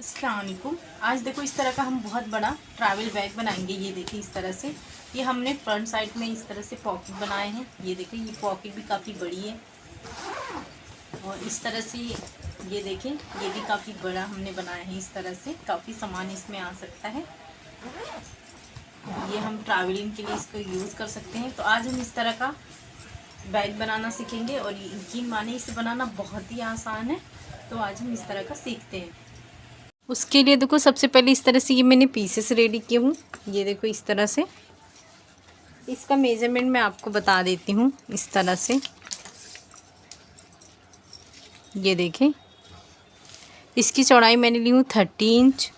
अस्सलामुअलैकुम। आज देखो इस तरह का हम बहुत बड़ा ट्रैवल बैग बनाएंगे। ये देखिए इस तरह से, ये हमने फ्रंट साइड में इस तरह से पॉकेट बनाए हैं। ये देखिए ये पॉकेट भी काफ़ी बड़ी है और इस तरह से ये देखें ये भी काफ़ी बड़ा हमने बनाया है। इस तरह से काफ़ी सामान इसमें आ सकता है। ये हम ट्रैवलिंग के लिए इसको यूज़ कर सकते हैं। तो आज हम इस तरह का बैग बनाना सीखेंगे और यकीन माने इसे बनाना बहुत ही आसान है। तो आज हम इस तरह का सीखते हैं। उसके लिए देखो सबसे पहले इस तरह से ये मैंने पीसेस रेडी किए हूँ। ये देखो इस तरह से, इसका मेजरमेंट मैं आपको बता देती हूँ। इस तरह से ये देखें, इसकी चौड़ाई मैंने ली हूँ 30 इंच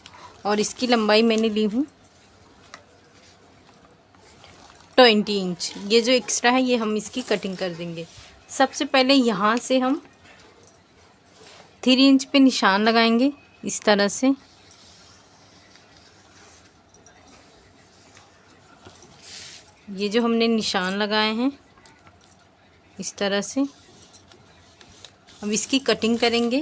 और इसकी लंबाई मैंने ली हूँ 20 इंच। ये जो एक्स्ट्रा है ये हम इसकी कटिंग कर देंगे। सबसे पहले यहाँ से हम 3 इंच पे निशान लगाएंगे इस तरह से। ये जो हमने निशान लगाए हैं इस तरह से, अब इसकी कटिंग करेंगे।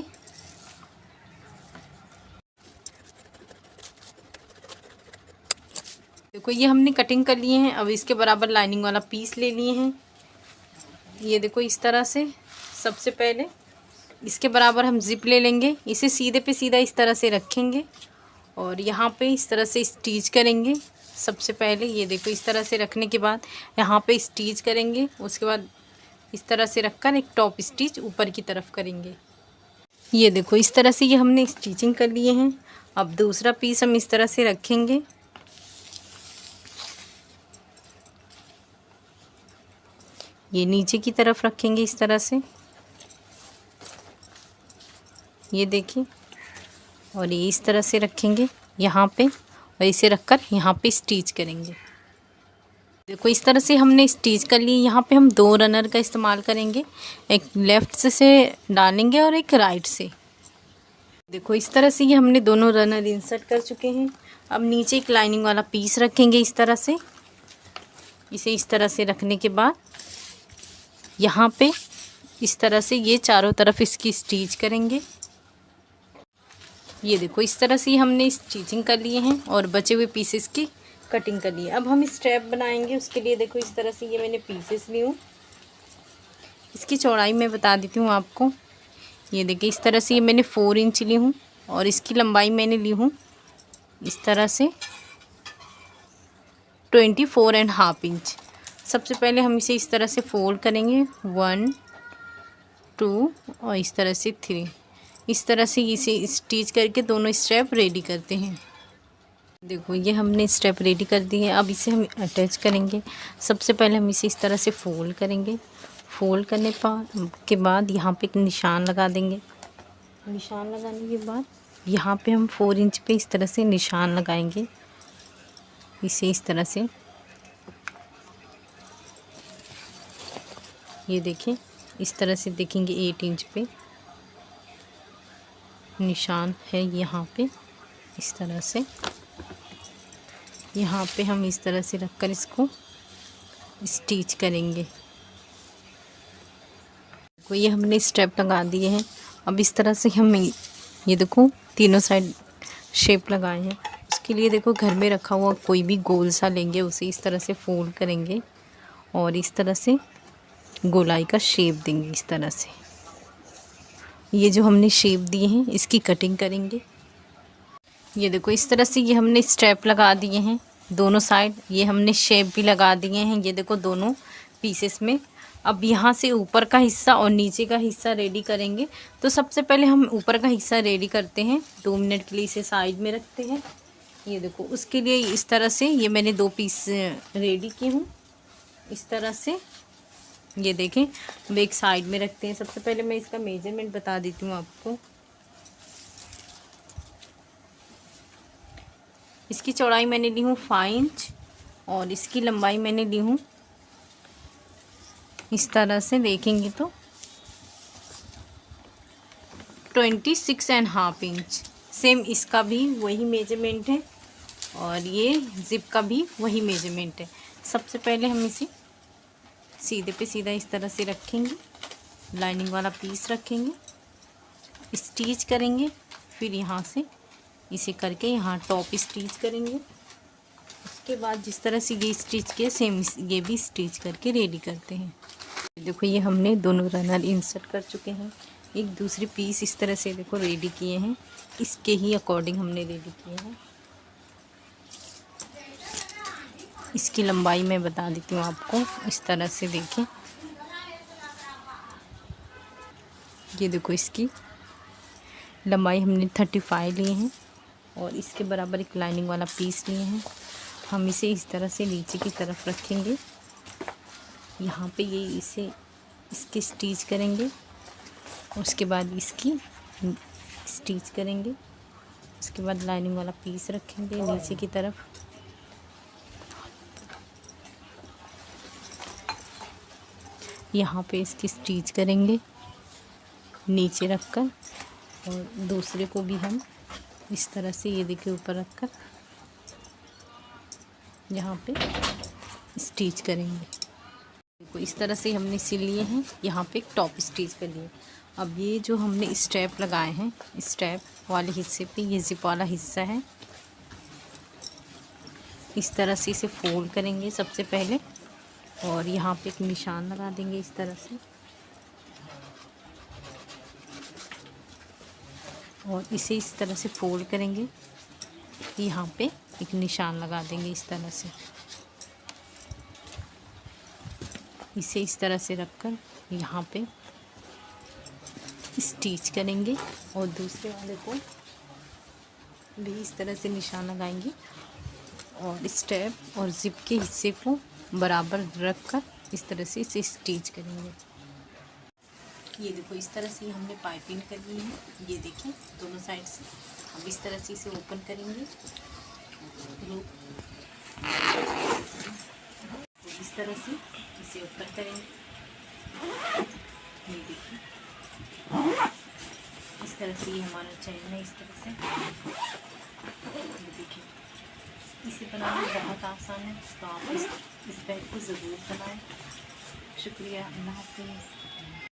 देखो ये हमने कटिंग कर लिए हैं। अब इसके बराबर लाइनिंग वाला पीस ले लिए हैं। ये देखो इस तरह से, सबसे पहले इसके बराबर हम जिप ले लेंगे। इसे सीधे पे सीधा इस तरह से रखेंगे और यहाँ पे इस तरह से स्टिच करेंगे। सबसे पहले ये देखो इस तरह से रखने के बाद यहाँ पे स्टिच करेंगे। उसके बाद इस तरह से रखकर एक टॉप स्टिच ऊपर की तरफ करेंगे। ये देखो इस तरह से ये हमने स्टिचिंग कर लिए हैं। अब दूसरा पीस हम इस तरह से रखेंगे। ये नीचे की तरफ रखेंगे इस तरह से, ये देखिए, और ये इस तरह से रखेंगे यहाँ पे और इसे रखकर यहाँ पे स्टिच करेंगे। देखो इस तरह से हमने स्टिच कर लिए। यहाँ पे हम 2 रनर का इस्तेमाल करेंगे, एक लेफ़्ट से डालेंगे और एक राइट से। देखो इस तरह से ये हमने दोनों रनर इंसर्ट कर चुके हैं। अब नीचे एक लाइनिंग वाला पीस रखेंगे इस तरह से। इसे इस तरह से रखने के बाद यहाँ पे इस तरह से ये चारों तरफ इसकी स्टिच करेंगे। ये देखो इस तरह से हमने स्टिचिंग कर लिए हैं और बचे हुए पीसेस की कटिंग कर लिए। अब हम स्ट्रैप बनाएंगे। उसके लिए देखो इस तरह से ये मैंने पीसेस ली हूँ। इसकी चौड़ाई मैं बता देती हूँ आपको। ये देखिए इस तरह से ये मैंने 4 इंच ली हूँ और इसकी लंबाई मैंने ली हूँ इस तरह से 24.5 इंच। सबसे पहले हम इसे इस तरह से फोल्ड करेंगे, 1 2 और इस तरह से 3। इस तरह से इसे स्टिच करके दोनों स्टेप रेडी करते हैं। देखो ये हमने स्टेप रेडी कर दिए। अब इसे हम अटैच करेंगे। सबसे पहले हम इसे इस तरह से फोल्ड करेंगे। फोल्ड करने के बाद यहाँ पे एक निशान लगा देंगे। निशान लगाने के बाद यहाँ पे हम 4 इंच पे इस तरह से निशान लगाएंगे। इसे इस तरह से, ये देखिए इस तरह से देखेंगे 8 इंच पे निशान है। यहाँ पे इस तरह से, यहाँ पे हम इस तरह से रखकर इसको स्टिच करेंगे। तो ये हमने स्टेप लगा दिए हैं। अब इस तरह से हम ये देखो तीनों साइड शेप लगाए हैं। उसके लिए देखो घर में रखा हुआ कोई भी गोल सा लेंगे, उसे इस तरह से फोल्ड करेंगे और इस तरह से गोलाई का शेप देंगे। इस तरह से ये जो हमने शेप दिए हैं इसकी कटिंग करेंगे। ये देखो इस तरह से ये हमने स्टेप लगा दिए हैं दोनों साइड। ये हमने शेप भी लगा दिए हैं, ये देखो दोनों पीसेस में। अब यहाँ से ऊपर का हिस्सा और नीचे का हिस्सा रेडी करेंगे। तो सबसे पहले हम ऊपर का हिस्सा रेडी करते हैं। 2 मिनट के लिए इसे साइड में रखते हैं। ये देखो उसके लिए इस तरह से ये मैंने 2 पीस रेडी किए हूँ इस तरह से। ये देखें, अब एक साइड में रखते हैं। सबसे पहले मैं इसका मेजरमेंट बता देती हूँ आपको। इसकी चौड़ाई मैंने ली हूँ 5 इंच और इसकी लंबाई मैंने ली हूँ इस तरह से, देखेंगे तो 26.5 इंच। सेम इसका भी वही मेजरमेंट है और ये जिप का भी वही मेजरमेंट है। सबसे पहले हम इसे सीधे पे सीधा इस तरह से रखेंगे, लाइनिंग वाला पीस रखेंगे, स्टिच करेंगे, फिर यहाँ से इसे करके यहाँ टॉप स्टिच करेंगे। उसके बाद जिस तरह से ये स्टिच किया सेम ये भी स्टिच करके रेडी करते हैं। देखो ये हमने दोनों रनर इंसर्ट कर चुके हैं। एक दूसरे पीस इस तरह से देखो रेडी किए हैं, इसके ही अकॉर्डिंग हमने रेडी किए हैं। इसकी लंबाई मैं बता देती हूँ आपको, इस तरह से देखें। ये देखो इसकी लंबाई हमने 35 लिए हैं और इसके बराबर एक लाइनिंग वाला पीस लिए हैं। हम इसे इस तरह से नीचे की तरफ रखेंगे। यहाँ पे ये इसे इसकी स्टिच करेंगे, उसके बाद इसकी स्टिच करेंगे। उसके बाद लाइनिंग वाला पीस रखेंगे नीचे की तरफ। यहाँ पे इसकी स्टिच करेंगे नीचे रखकर, और दूसरे को भी हम इस तरह से ये देखिए ऊपर रखकर यहाँ पे स्टिच करेंगे। देखो इस तरह से हमने सिल लिए हैं। यहाँ पे एक टॉप स्टिच कर लिए। अब ये जो हमने स्टेप लगाए हैं, स्टेप वाले हिस्से पे ये जिप वाला हिस्सा है, इस तरह से इसे फोल्ड करेंगे सबसे पहले और यहाँ पे एक निशान लगा देंगे इस तरह से, और इसे इस तरह से फोल्ड करेंगे। यहाँ पे एक निशान लगा देंगे इस तरह से। इसे इस तरह से रखकर यहाँ पे स्टिच करेंगे और दूसरे वाले को भी इस तरह से निशान लगाएंगे और स्टेप और जिप के हिस्से को बराबर रखकर इस तरह से इसे स्टिच करेंगे। ये देखो इस तरह से हमने पाइपिंग कर ली है। ये देखिए दोनों साइड से हम इस तरह से इसे ओपन करेंगे। तो इस तरह से इसे ओपन करेंगे। ये देखिए इस तरह से ये हमारा चैन है। इस तरह से ये देखिए, इसे बनाना बहुत आसान है, तो आप इस बैग को ज़रूर बनाएं। शुक्रिया, अल्लाह हाफ़िज़।